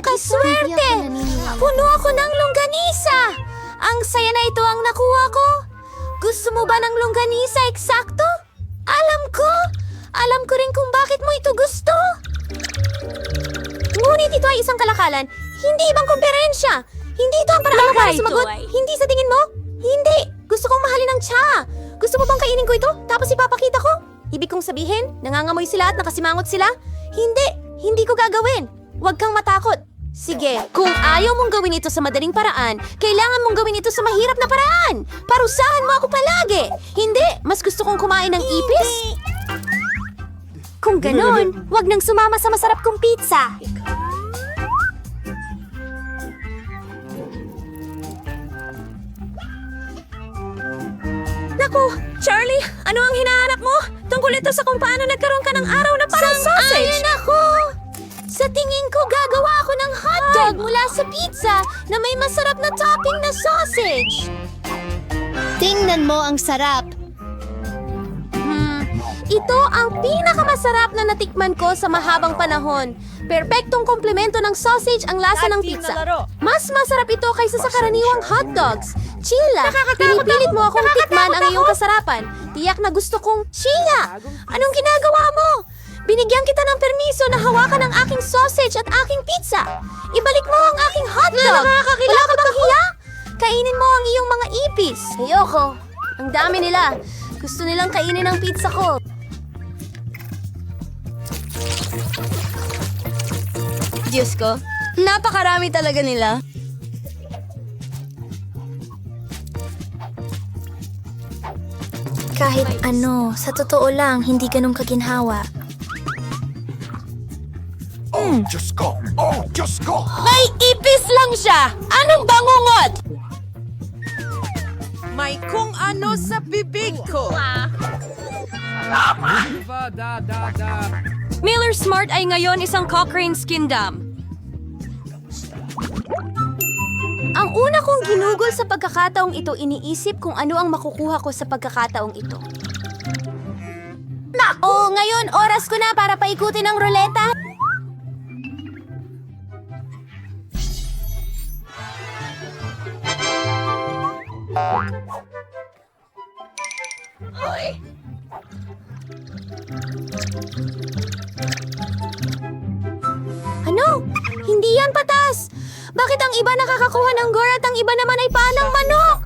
kaswerte! Puno ako ng longganisa! Ang saya na ito ang nakuha ko! Gusto mo ba ng longganisa eksakto? Alam ko! Alam ko rin kung bakit mo ito gusto! Ngunit ito ay isang kalakalan, hindi ibang kumperensya! Hindi ito ang paraan mo para sumagot! Hindi sa tingin mo? Hindi! Gusto kong mahalin ng tsa! Gusto mo bang kainin ko ito, tapos ipapakita ko? Ibig kong sabihin, nangangamoy sila at nakasimangot sila? Hindi! Hindi ko gagawin! Huwag kang matakot! Sige, kung ayaw mong gawin ito sa madaling paraan, kailangan mong gawin ito sa mahirap na paraan! Parusahan mo ako palagi! Hindi! Mas gusto kong kumain ng ipis? Kung ganon, huwag nang sumama sa masarap kong pizza! Naku, Charlie, ano ang hinahanap mo? Tungkol ito sa kung paano nagkaroon ka ng araw na parang sausage. Ayon ako! Sa tingin ko, gagawa ako ng hotdog mula sa pizza na may masarap na topping na sausage. Tingnan mo ang sarap. Ito ang pinakamasarap na natikman ko sa mahabang panahon. Perpektong komplemento ng sausage ang lasa ng pizza. Mas masarap ito kaysa sa karaniwang hotdogs. Sheila, pinipilit mo akong tikman ang iyong kasarapan. Tiyak na gusto kong... Sheila, anong ginagawa mo? Binigyan kita ng permiso na hawakan ang aking sausage at aking pizza. Ibalik mo ang aking hotdog. Wala ka bang hiya? Kainin mo ang iyong mga ipis. Ayoko. Ang dami nila. Gusto nilang kainin ang pizza ko. Diyos ko, napakarami talaga nila. Kahit ano, sa totoo lang, hindi ganun kaginhawa. Oh, Diyos ko! Oh, Diyos ko! May ipis lang siya! Anong bangungot? May kung ano sa bibig ko. Miller Smart ay ngayon isang Cochrane skin dam. Ang una kong ginugol sa pagkakataong ito, iniisip kung ano ang makukuha ko sa pagkakataong ito. Oo, ngayon, oras ko na para paikutin ang ruleta. Ano? Hindi yan patas! Bakit ang iba nakakakuha ng gore at ang iba naman ay panang manok?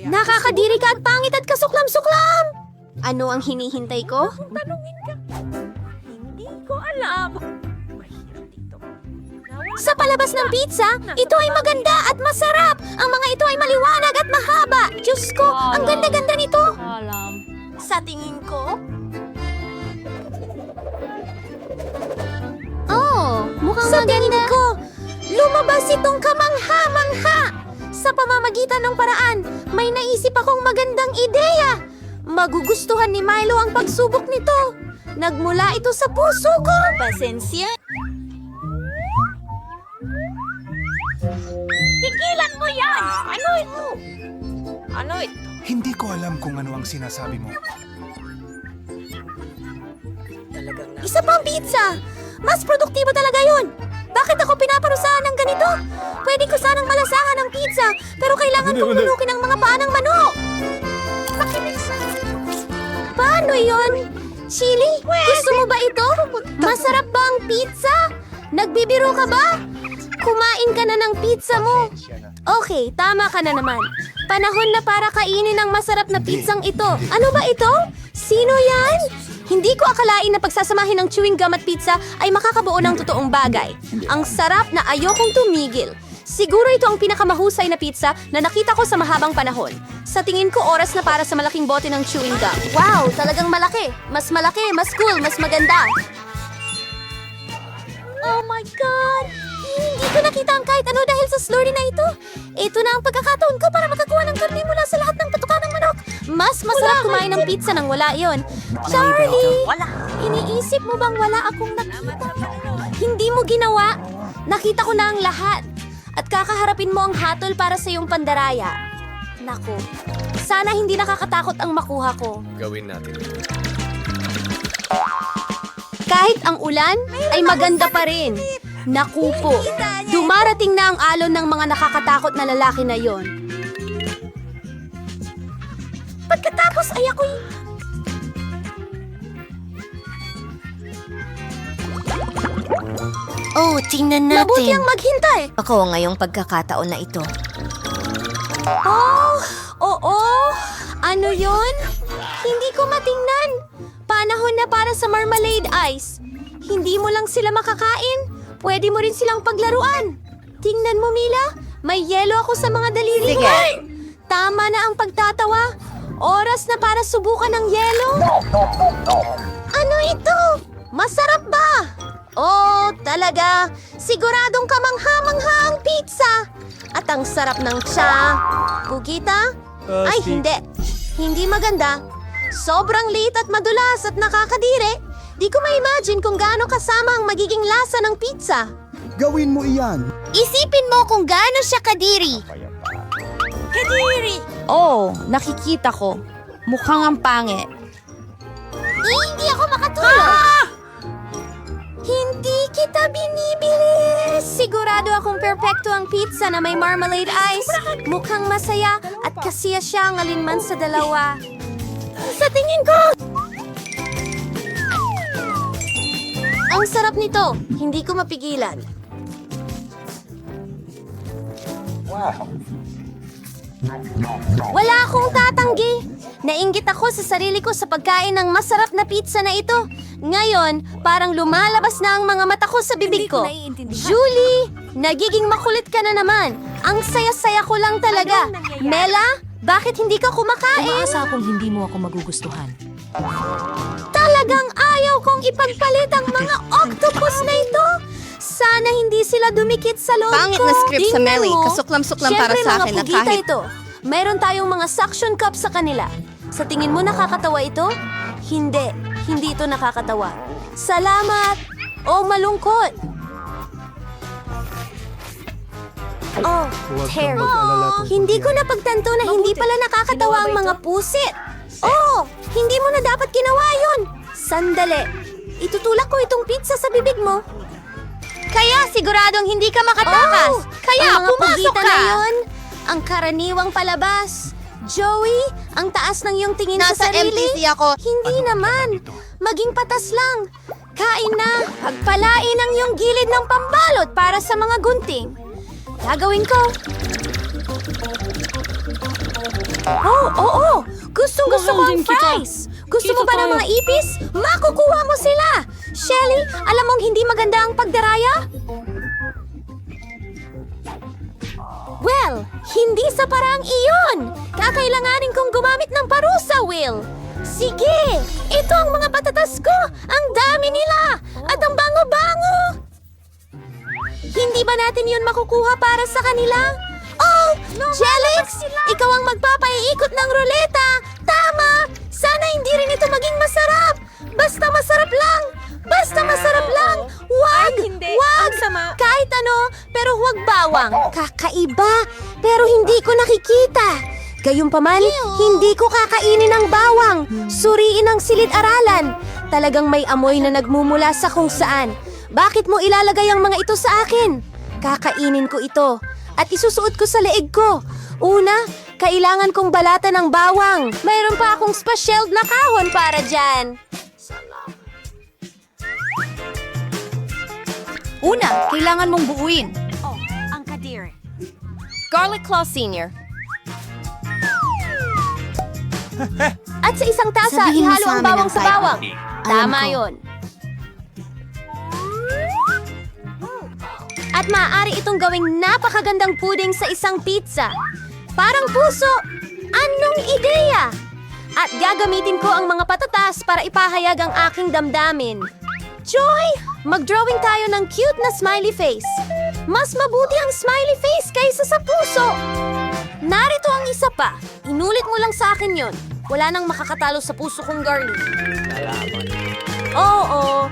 Nakakadiri ka at pangit at kasuklam-suklam! Ano ang hinihintay ko? Tanungin ka. Hindi ko alam. Mahirap dito. Sa palabas ng pizza, ito ay maganda at masarap! Ang mga ito ay maliwanag at mahaba! Diyos ko, ang ganda-ganda nito! Sa tingin ko... Oh, mukhang sa tingin ko, lumabas itong kamangha-mangha! Sa pamamagitan ng paraan, may naisip akong magandang ideya! Magugustuhan ni Milo ang pagsubok nito! Nagmula ito sa puso ko! Pasensya. Tigilan mo yan! Ano ito? Ano ito? Hindi ko alam kung ano ang sinasabi mo. Isa pang pizza! Mas produktibo talaga yun! Bakit ako pinaparusahan ng ganito? Pwede ko sanang malasahan ng pizza, pero kailangan kong lunukin ang mga paa ng manok! Paano yun? Chili, gusto mo ba ito? Masarap ba ang pizza? Nagbibiro ka ba? Kumain ka na ng pizza mo. Okay, tama ka na naman. Panahon na para kainin ang masarap na pizzang ito. Ano ba ito? Sino yan? Hindi ko akalain na pagsasamahin ng chewing gum at pizza ay makakabuo ng totoong bagay. Ang sarap na ayokong tumigil. Siguro ito ang pinakamahusay na pizza na nakita ko sa mahabang panahon. Sa tingin ko, oras na para sa malaking bote ng chewing gum. Wow, talagang malaki, mas cool, mas maganda. Oh my God! Hindi ko nakita ang kahit ano dahil sa slurry na ito. Ito na ang pagkakataon ko para makakuha ng karne mula sa lahat ng patuka ng manok. Mas masarap kumain ng pizza nang wala yon. Charlie! Iniisip mo bang wala akong nakita? Hindi mo ginawa. Nakita ko na ang lahat. At kakaharapin mo ang hatol para sa iyong pandaraya. Naku, sana hindi nakakatakot ang makuha ko. Gawin natin. Kahit ang ulan ay maganda pa rin. Naku po, dumarating na ang alon ng mga nakakatakot na lalaki na yon. Pagkatapos ay ako'y... Oh, tingnan Mabuti natin. ang maghintay. Ako ngayong pagkakataon na ito. Oh, oo. Ano yon? Hindi ko matingnan. Panahon na para sa marmalade ice. Hindi mo lang sila makakain. Pwede mo rin silang paglaruan. Tingnan mo, Mila. May yelo ako sa mga daliri Sige. mo. Tama na ang pagtatawa. Oras na para subukan ng yelo. Ano ito? Masarap ba? Oh, talaga. Siguradong kamangha-mangha ang pizza. At ang sarap ng tsa. Pugita? Ay, hindi. Hindi maganda. Sobrang liit at madulas at nakakadiri. Di ko ma-imagine kung gaano kasama ang magiging lasa ng pizza. Gawin mo iyan. Isipin mo kung gaano siya kadiri. Kadiri! Oh, nakikita ko. Mukhang ang pangit. Hindi ako makatulog. Hindi kita binibili. Sigurado akong perpekto ang pizza na may marmalade ice. Mukhang masaya at kasiya siya ang alinman sa dalawa. Sa tingin ko! Ang sarap nito. Hindi ko mapigilan. Wala akong tatanggi. Nainggit ako sa sarili ko sa pagkain ng masarap na pizza na ito. Ngayon, parang lumalabas na ang mga mata ko sa bibig ko. Julie, nagiging makulit ka na naman. Ang saya-saya ko lang talaga. Mela, bakit hindi ka kumakain? Umaasa akong hindi mo ako magugustuhan. Talagang ayaw kong ipagpalit ang mga octopus na ito. Sana hindi sila dumikit sa loob Pangit ko. na script sa Tingnan Melly. mo. Kasuklam-suklam para Siyempre, sa mga akin na pugita kahit- ito. Mayroon tayong mga suction cup sa kanila. Sa tingin mo nakakatawa ito? Hindi. Hindi ito nakakatawa. Salamat! O malungkot! Oh, Terry. Hindi ko napagtanto na hindi pala nakakatawa ang mga pusit. Oh, hindi mo na dapat ginawa yun. Sandali. Itutulak ko itong pizza sa bibig mo. Kaya siguradong hindi ka makatakas. Oh, Kaya ang mga pumasok pugita ka. na yun, ang karaniwang palabas. Joey, ang taas ng iyong tingin Nasa sa sarili. MTC ako. Hindi naman. Maging patas lang. Kain na. Pagpalain ang iyong gilid ng pambalot para sa mga gunting. Gagawin ko. Oo. Gustong-gusto ko ang fries. Gusto mo ba ng mga ipis? Makukuha mo sila. Shelly, alam mong hindi maganda ang pagdaraya? Well, hindi sa parang iyon. Kakailanganin kong gumamit ng parusa, Will. Sige, ito ang mga patatas ko. Ang dami nila. At ang bango-bango. Hindi ba natin yun makukuha para sa kanila? Oh, Jelix! Ikaw ang magpapaiikot ng ruleta. Tama! Sana hindi rin ito maging masarap. Basta masarap lang. Basta masarap lang. Wag! hindi. Wag! Ang sama. Kahit ano, pero huwag bawang. Kakaiba, pero hindi ko nakikita. Gayunpaman, hindi ko kakainin ang bawang. Suriin ang silid-aralan. Talagang may amoy na nagmumula sa kung saan. Bakit mo ilalagay ang mga ito sa akin? Kakainin ko ito at isusuot ko sa leeg ko. Una, kailangan kong balatan ng bawang. Mayroon pa akong special na kahon para dyan. Una, kailangan mong buuin. Oh, ang kadiri. Garlic Claw Senior. At sa isang tasa, Sabihin mo ihalo sa ang amin bawang ang sa type. bawang. Alam Tama ko. yon. At maaari itong gawing napakagandang puding sa isang pizza. Parang puso. Anong ideya? At gagamitin ko ang mga patatas para ipahayag ang aking damdamin. Joy! Mag-drawing tayo ng cute na smiley face. Mas mabuti ang smiley face kaysa sa puso. Narito ang isa pa. Inulit mo lang sa akin yon. Wala nang makakatalo sa puso kong girly. Oo.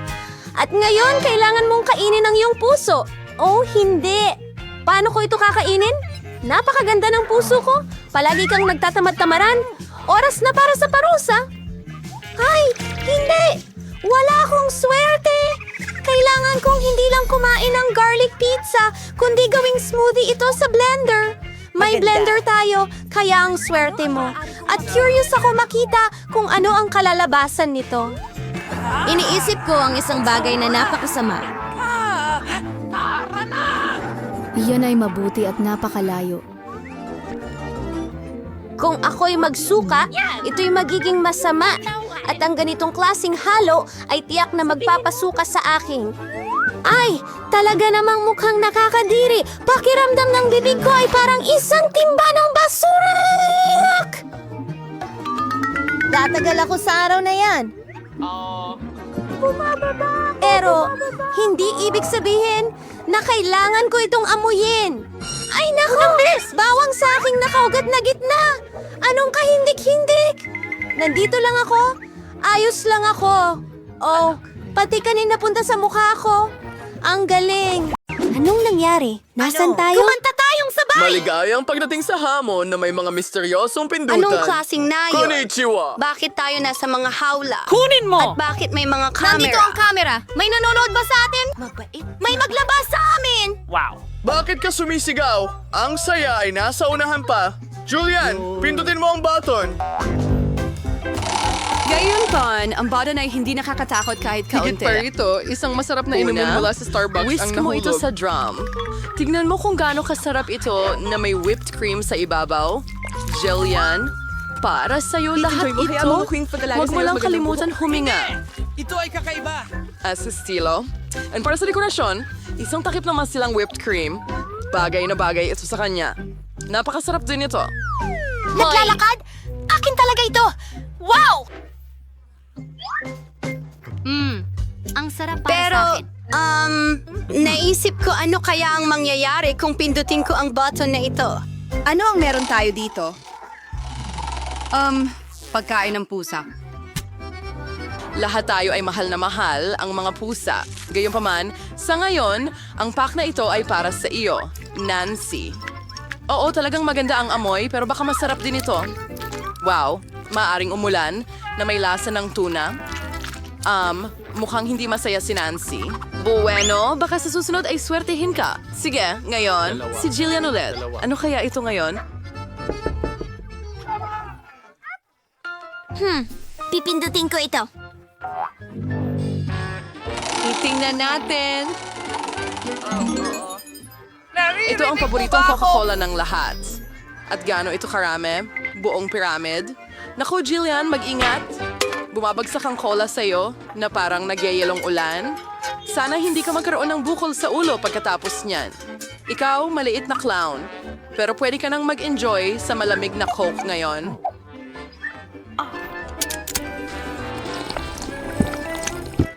At ngayon, kailangan mong kainin ang iyong puso. Oh, hindi. Paano ko ito kakainin? Napakaganda ng puso ko. Palagi kang nagtatamad-tamaran. Oras na para sa parusa. Ay, hindi. Wala akong swerte. Kailangan kailangan kong hindi lang kumain ng garlic pizza, kundi gawing smoothie ito sa blender. May blender tayo, kaya ang swerte mo. At curious ako makita kung ano ang kalalabasan nito. Iniisip ko ang isang bagay na napakasama. Iyan ay mabuti at napakalayo. Kung ako'y magsuka, ito'y magiging masama. At ang ganitong klaseng halo ay tiyak na magpapasuka sa akin. Ay, talaga namang mukhang nakakadiri. Pakiramdam ng bibig ko ay parang isang timba ng basura. Tatagal ako sa araw na yan. Pero, hindi ibig sabihin na kailangan ko itong amuyin. Ay nako! Bawang sa aking nakaugat na gitna! Anong kahindik-hindik? Nandito lang ako. Ayos lang ako. Oh, pati kanina punta sa mukha ko. Ang galing. Anong nangyari? Nasaan tayo? Kumanta tayong sabay! Maligayang pagdating sa hamon na may mga misteryosong pindutan. Anong klaseng nayo? Konnichiwa! Bakit tayo nasa mga hawla? Kunin mo! At bakit may mga camera? Nandito ang camera. May nanonood ba sa atin? Mabait. May maglabas sa amin! Bakit ka sumisigaw? Ang saya ay nasa unahan pa. Julian, pindutin mo ang button. Gayunpan, ang button ay hindi nakakatakot kahit kaunti. Higit pa rito, isang masarap na inumin mula sa Starbucks ang whisk mo nahulog. ito sa drum. Tignan mo kung gaano kasarap ito na may whipped cream sa ibabaw. Jillian, para sa'yo lahat mo, kaya ito. makukuing pagkalagay Huwag mo sa'yo lang magandang kalimutan huminga. Ito ay kakaiba. As estilo. And para sa dekorasyon, isang takip naman silang whipped cream. Bagay na bagay ito sa kanya. Napakasarap din ito. Naglalakad? Akin talaga ito! Wow! Ang sarap para sa akin. Naisip ko ano kaya ang mangyayari kung pindutin ko ang button na ito. Ano ang meron tayo dito? Pagkain ng pusa. Lahat tayo ay mahal na mahal ang mga pusa. Gayunpaman, sa ngayon, ang pack na ito ay para sa iyo, Nancy. Oo, talagang maganda ang amoy pero baka masarap din ito. Wow, maaring umulan na may lasa ng tuna. Mukhang hindi masaya si Nancy. Bueno, baka sa susunod ay swertehin ka. Sige, ngayon, si Jillian ulit. Ano kaya ito ngayon? Pipindutin ko ito. Tingnan natin. Ito ang paboritong Coca-Cola ng lahat. At gaano ito karami? Buong pyramid? Naku, Jillian, mag-ingat. Bumabagsak ang cola sa'yo na parang nagyayelong ulan. Sana hindi ka magkaroon ng bukol sa ulo pagkatapos niyan. Ikaw, maliit na clown. Pero pwede ka nang mag-enjoy sa malamig na Coke ngayon.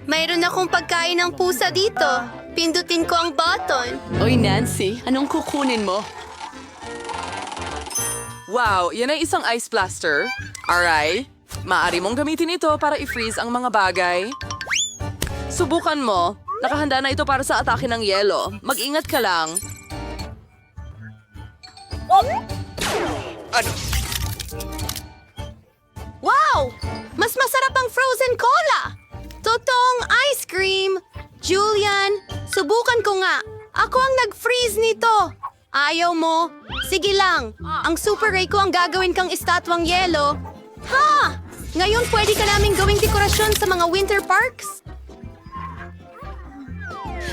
Mayroon akong pagkain ng pusa dito. Pindutin ko ang button. Oy, Nancy, anong kukunin mo? Wow, yan ay isang ice blaster. Aray, maaari mong gamitin ito para i-freeze ang mga bagay. Subukan mo. Nakahanda na ito para sa atake ng yelo. Mag-ingat ka lang. Wow! Mas masarap ang frozen cola! Totoong ice cream! Julian, subukan ko nga. Ako ang nag-freeze nito. Ayaw mo? Sige lang. Ang Super Ray ko ang gagawin kang estatwang yelo. Ha! Ngayon pwede ka naming gawing dekorasyon sa mga winter parks?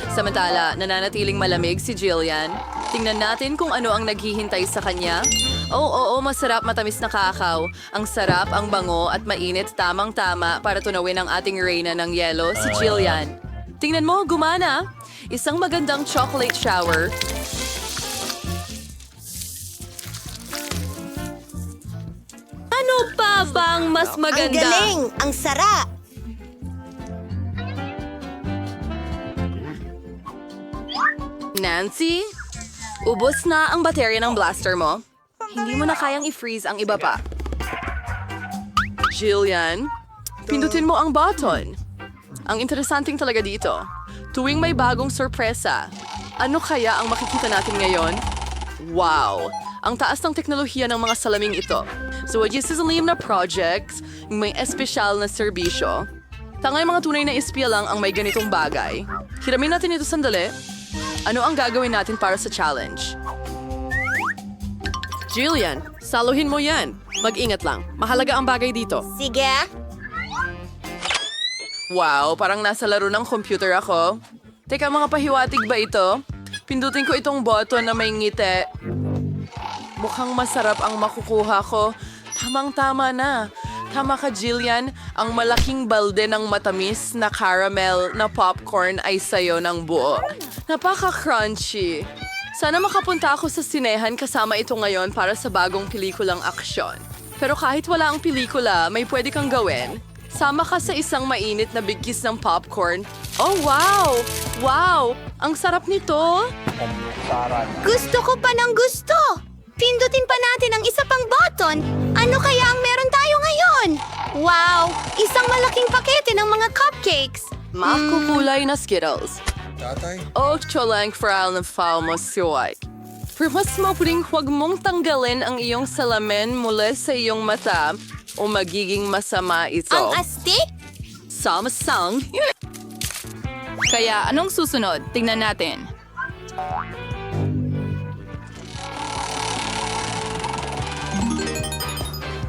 Samantala, nananatiling malamig si Jillian. Tingnan natin kung ano ang naghihintay sa kanya. Oo, masarap matamis na kakao. Ang sarap, ang bango at mainit tamang-tama para tunawin ang ating reyna ng yelo, si Jillian. Tingnan mo, gumana. Isang magandang chocolate shower. Ano pa bang mas maganda? Ang galing! Ang sarap! Nancy, ubos na ang baterya ng blaster mo. Hindi mo na kayang i-freeze ang iba pa. Jillian, pindutin mo ang button. Ang interesanting talaga dito, tuwing may bagong sorpresa, ano kaya ang makikita natin ngayon? Wow! Ang taas ng teknolohiya ng mga salaming ito. So, sisalim na projects, may espesyal na serbisyo. Tangay mga tunay na espiya lang ang may ganitong bagay. Hiramin natin ito sandali. Ano ang gagawin natin para sa challenge? Jillian, saluhin mo yan. Mag-ingat lang. Mahalaga ang bagay dito. Sige. Wow, parang nasa laro ng computer ako. Teka, mga pahiwatig ba ito? Pindutin ko itong button na may ngiti. Mukhang masarap ang makukuha ko. Tamang-tama na. Tama ka, Jillian. Ang malaking balde ng matamis na caramel na popcorn ay sayo ng buo. Napaka-crunchy. Sana makapunta ako sa sinehan kasama ito ngayon para sa bagong pelikulang aksyon. Pero kahit wala ang pelikula, may pwede kang gawin. Sama ka sa isang mainit na bigkis ng popcorn. Oh, wow! Wow! Ang sarap nito! Gusto ko pa ng gusto! Pindutin pa natin ang isa pang button. Ano kaya ang meron tayo ngayon? Wow! Isang malaking pakete ng mga cupcakes. Makukulay na Skittles. O cholang fral na foul mo siway. Pero mas mapuling huwag mong tanggalin ang iyong salamin mula sa iyong mata o magiging masama ito. Ang astig? Samasang. Kaya anong susunod? Tingnan natin.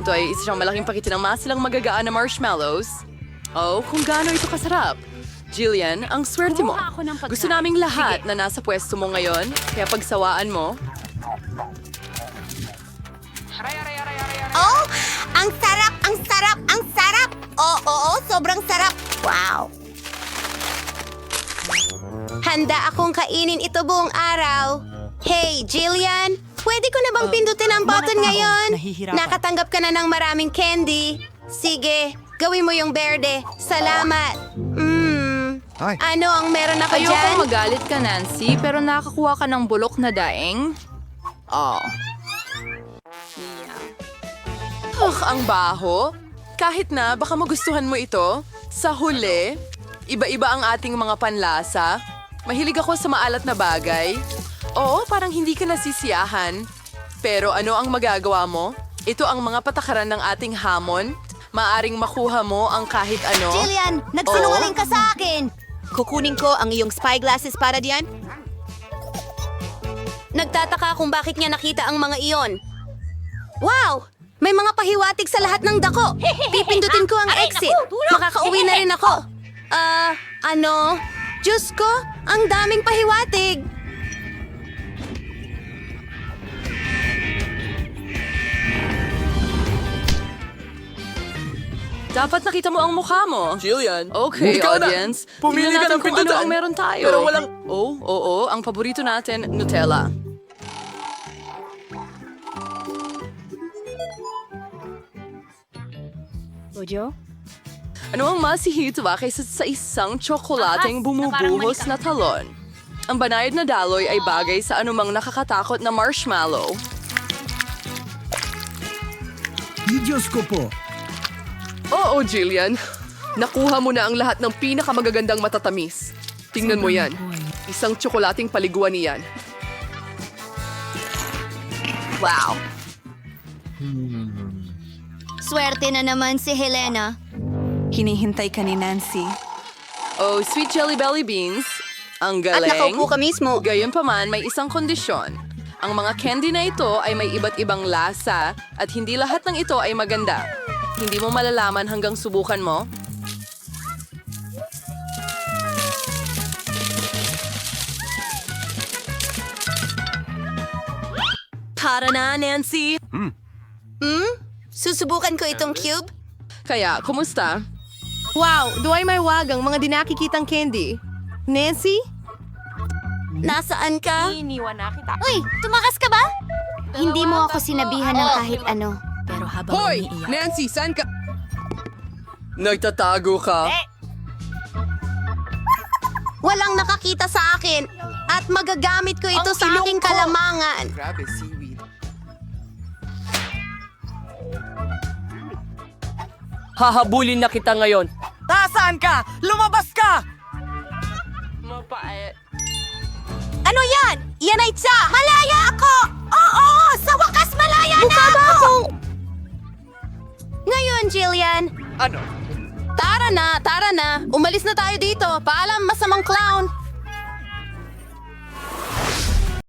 Ito ay isang malaking pakete ng masilang magagaan na marshmallows. Oh, kung gaano ito kasarap. Jillian, ang swerte mo. Kumuha ako ng pagkain. Gusto naming lahat na nasa pwesto mo ngayon, kaya pagsawaan mo. Oh, ang sarap, ang sarap, ang sarap! Oo, sobrang sarap. Wow! Handa akong kainin ito buong araw. Hey, Jillian, pwede ko na bang pindutin ang button ngayon? Nakatanggap ka na ng maraming candy. Sige, gawin mo yung berde. Salamat. Hi. Ano ang meron ako dyan? Ayoko magalit ka, Nancy, pero nakakuha ka ng bulok na daing. Oh. Ang baho. Kahit na, baka magustuhan mo ito. Sa huli, iba-iba ang ating mga panlasa. Mahilig ako sa maalat na bagay. Oo, parang hindi ka nasisiyahan. Pero ano ang magagawa mo? Ito ang mga patakaran ng ating hamon. Maaring makuha mo ang kahit ano. Jillian, nagsinungaling ka sa akin! Kukunin ko ang iyong spy glasses para diyan. Nagtataka kung bakit niya nakita ang mga iyon. Wow! May mga pahiwatig sa lahat ng dako. Pipindutin ko ang exit. Makakauwi na rin ako. Ano? Diyos ko, ang daming pahiwatig. Dapat nakita mo ang mukha mo. Jillian. Okay, Ikaw na. audience. Pumili Tingnan ka natin ng kung ano pindutan. ang meron tayo. Pero walang... Oh, oo, ang paborito natin, Nutella. Ojo? Ano ang masihito ba kaysa sa isang tsokolating bumubuhos na talon? Ang banayad na daloy ay bagay sa anumang nakakatakot na marshmallow. Diyos ko po. Oo, Jillian. Nakuha mo na ang lahat ng pinakamagagandang matatamis. Tingnan mo yan. Isang tsokolating paliguan niyan. Wow. Swerte na naman si Helena. Hinihintay ka ni Nancy. Oh, sweet jelly belly beans. Ang At galing. nakaupo ka mismo. Gayunpaman, may isang kondisyon. Ang mga candy na ito ay may iba't ibang lasa at hindi lahat ng ito ay maganda. Hindi mo malalaman hanggang subukan mo. Tara na, Nancy. Susubukan ko itong cube. Kaya, kumusta? Wow, duway may wagang mga dinakikitang candy. Nancy? Nasaan ka? Iniwan na kita. Uy, tumakas ka ba? Hindi mo ako sinabihan ng kahit ano. Pero habang Hoy! umiiyak, Nancy, saan ka? Nagtatago ka? Walang nakakita sa akin at magagamit ko ito sa aking kalamangan. Grabe, seaweed. Hahabulin na kita ngayon. Nasaan ka? Lumabas ka! Ano yan? Yan ay tsa! Malaya ako! Oo! Sa wakas malaya na ako! Ngayon, Jillian. Ano? Tara na! Umalis na tayo dito. Paalam, masamang clown.